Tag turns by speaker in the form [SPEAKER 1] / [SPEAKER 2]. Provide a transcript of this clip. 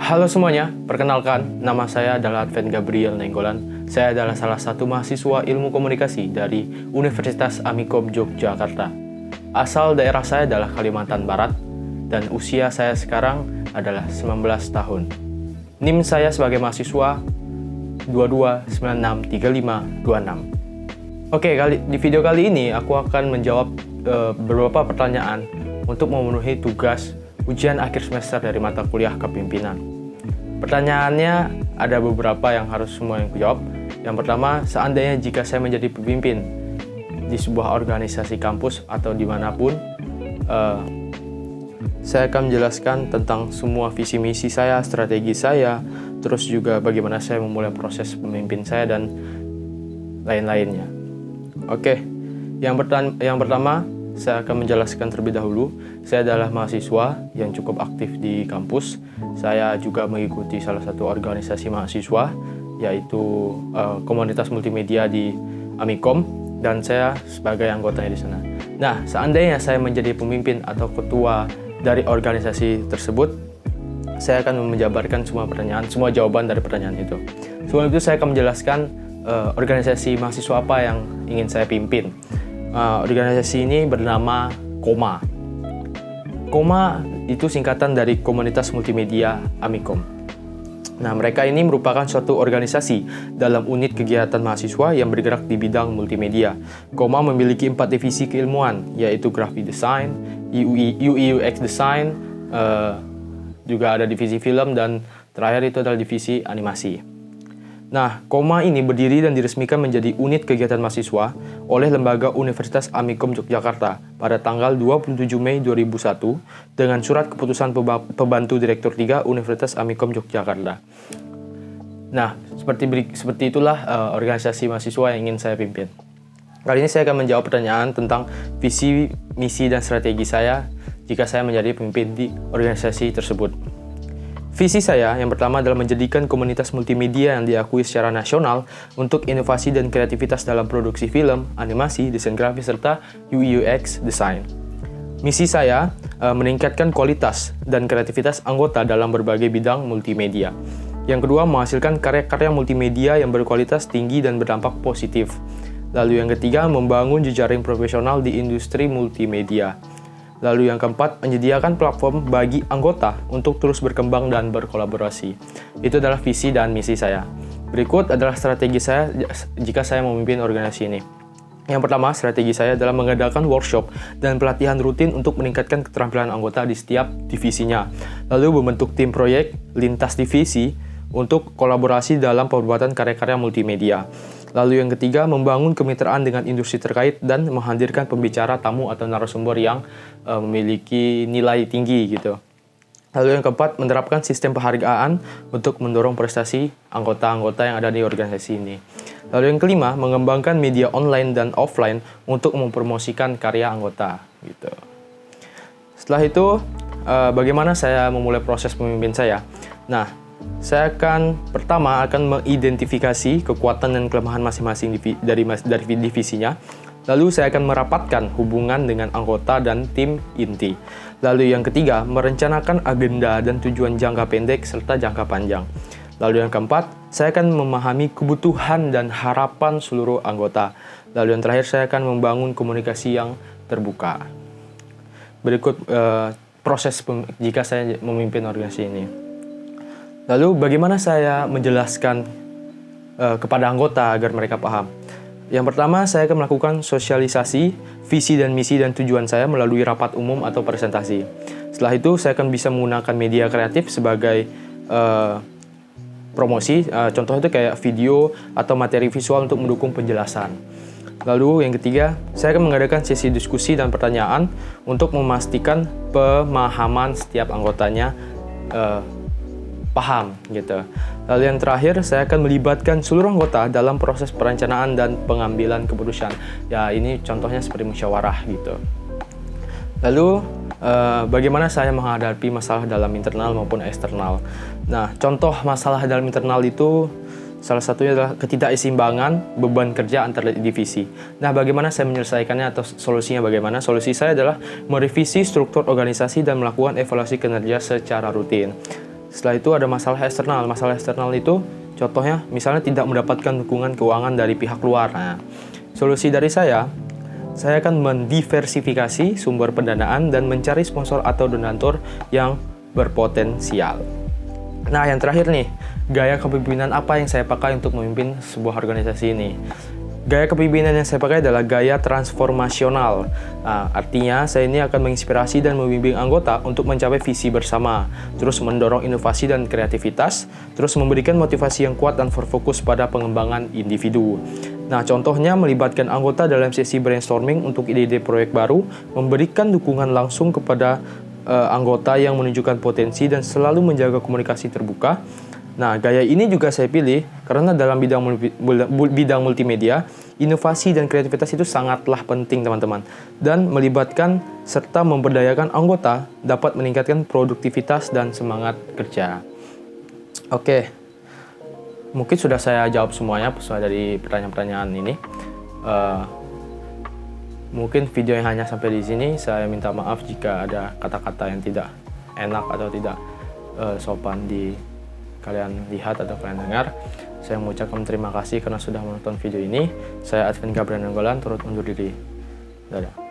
[SPEAKER 1] Halo semuanya, perkenalkan, nama saya adalah Advent Gabriel Nenggolan. Saya adalah salah satu mahasiswa ilmu komunikasi dari Universitas Amikom Yogyakarta. Asal daerah saya adalah Kalimantan Barat, dan usia saya sekarang adalah 19 tahun. NIM saya sebagai mahasiswa 22963526. Oke, di video kali ini aku akan menjawab beberapa pertanyaan untuk memenuhi tugas ujian akhir semester dari mata kuliah kepemimpinan. Pertanyaannya ada beberapa yang harus semua yang kujawab. Yang pertama, seandainya jika saya menjadi pemimpin di sebuah organisasi kampus atau dimanapun, saya akan menjelaskan tentang semua visi misi saya, strategi saya, terus juga bagaimana saya memulai proses pemimpin saya dan lain-lainnya. Oke, yang pertama saya akan menjelaskan terlebih dahulu. Saya adalah mahasiswa yang cukup aktif di kampus. Saya juga mengikuti salah satu organisasi mahasiswa, yaitu komunitas multimedia di Amikom, dan saya sebagai anggotanya di sana. Nah, seandainya saya menjadi pemimpin atau ketua dari organisasi tersebut, saya akan menjabarkan semua jawaban dari pertanyaan itu. Sebelum itu saya akan menjelaskan organisasi mahasiswa apa yang ingin saya pimpin. Organisasi ini bernama KOMA. KOMA itu singkatan dari Komunitas Multimedia Amikom. Nah, mereka ini merupakan suatu organisasi dalam unit kegiatan mahasiswa yang bergerak di bidang multimedia. KOMA memiliki 4 divisi keilmuan, yaitu graphic design, UI UX design, juga ada divisi film, dan terakhir itu adalah divisi animasi. Nah, KOMA ini berdiri dan diresmikan menjadi unit kegiatan mahasiswa oleh Lembaga Universitas Amikom Yogyakarta pada tanggal 27 Mei 2001 dengan surat keputusan Pembantu Direktur 3 Universitas Amikom Yogyakarta. Nah, seperti itulah organisasi mahasiswa yang ingin saya pimpin. Kali ini saya akan menjawab pertanyaan tentang visi, misi, dan strategi saya jika saya menjadi pemimpin di organisasi tersebut. Visi saya yang pertama adalah menjadikan komunitas multimedia yang diakui secara nasional untuk inovasi dan kreativitas dalam produksi film, animasi, desain grafis, serta UI UX design. Misi saya meningkatkan kualitas dan kreativitas anggota dalam berbagai bidang multimedia. Yang kedua, menghasilkan karya-karya multimedia yang berkualitas tinggi dan berdampak positif. Lalu yang ketiga, membangun jejaring profesional di industri multimedia. Lalu yang keempat, menyediakan platform bagi anggota untuk terus berkembang dan berkolaborasi. Itu adalah visi dan misi saya. Berikut adalah strategi saya jika saya memimpin organisasi ini. Yang pertama, strategi saya adalah mengadakan workshop dan pelatihan rutin untuk meningkatkan keterampilan anggota di setiap divisinya. Lalu membentuk tim proyek lintas divisi untuk kolaborasi dalam pembuatan karya-karya multimedia. Lalu yang ketiga, membangun kemitraan dengan industri terkait dan menghadirkan pembicara, tamu, atau narasumber yang memiliki nilai tinggi gitu. Lalu yang keempat, menerapkan sistem penghargaan untuk mendorong prestasi anggota-anggota yang ada di organisasi ini. Lalu yang kelima, mengembangkan media online dan offline untuk mempromosikan karya anggota gitu. Setelah itu, bagaimana saya memulai proses pemimpin saya? Nah, saya pertama akan mengidentifikasi kekuatan dan kelemahan masing-masing dari divisinya. Lalu saya akan merapatkan hubungan dengan anggota dan tim inti. Lalu yang ketiga, merencanakan agenda dan tujuan jangka pendek serta jangka panjang. Lalu yang keempat, saya akan memahami kebutuhan dan harapan seluruh anggota. Lalu yang terakhir, saya akan membangun komunikasi yang terbuka. Berikut proses jika saya memimpin organisasi ini. Lalu bagaimana saya menjelaskan kepada anggota agar mereka paham? Yang pertama, saya akan melakukan sosialisasi visi dan misi dan tujuan saya melalui rapat umum atau presentasi. Setelah itu, saya akan bisa menggunakan media kreatif sebagai promosi. Contohnya itu kayak video atau materi visual untuk mendukung penjelasan. Lalu yang ketiga, saya akan mengadakan sesi diskusi dan pertanyaan untuk memastikan pemahaman setiap anggotanya paham gitu. Lalu yang terakhir, saya akan melibatkan seluruh anggota dalam proses perencanaan dan pengambilan keputusan. Ya, ini contohnya seperti musyawarah gitu. Lalu bagaimana saya menghadapi masalah dalam internal maupun eksternal? Nah, contoh masalah dalam internal itu salah satunya adalah ketidakseimbangan beban kerja antar divisi. Nah, bagaimana saya menyelesaikannya atau solusinya bagaimana? Solusi saya adalah merevisi struktur organisasi dan melakukan evaluasi kinerja secara rutin. Setelah itu ada masalah eksternal. Masalah eksternal itu contohnya misalnya tidak mendapatkan dukungan keuangan dari pihak luar. Nah, solusi dari saya akan mendiversifikasi sumber pendanaan dan mencari sponsor atau donatur yang berpotensial. Nah, yang terakhir nih, gaya kepemimpinan apa yang saya pakai untuk memimpin sebuah organisasi ini? Gaya kepemimpinan yang saya pakai adalah gaya transformasional. Nah, artinya saya ini akan menginspirasi dan membimbing anggota untuk mencapai visi bersama, terus mendorong inovasi dan kreativitas, terus memberikan motivasi yang kuat dan berfokus pada pengembangan individu. Nah, contohnya melibatkan anggota dalam sesi brainstorming untuk ide-ide proyek baru, memberikan dukungan langsung kepada anggota yang menunjukkan potensi dan selalu menjaga komunikasi terbuka. Nah, gaya ini juga saya pilih karena dalam bidang multimedia, inovasi dan kreativitas itu sangatlah penting, teman-teman. Dan melibatkan serta memberdayakan anggota dapat meningkatkan produktivitas dan semangat kerja. Oke. Mungkin sudah saya jawab semuanya sesuai dari pertanyaan-pertanyaan ini. Mungkin video yang hanya sampai di sini. Saya minta maaf jika ada kata-kata yang tidak enak atau tidak sopan di kalian lihat atau kalian dengar. Saya mengucapkan terima kasih karena sudah menonton video ini. Saya Advent Gabriel Nenggolan, turut undur diri. Dadah.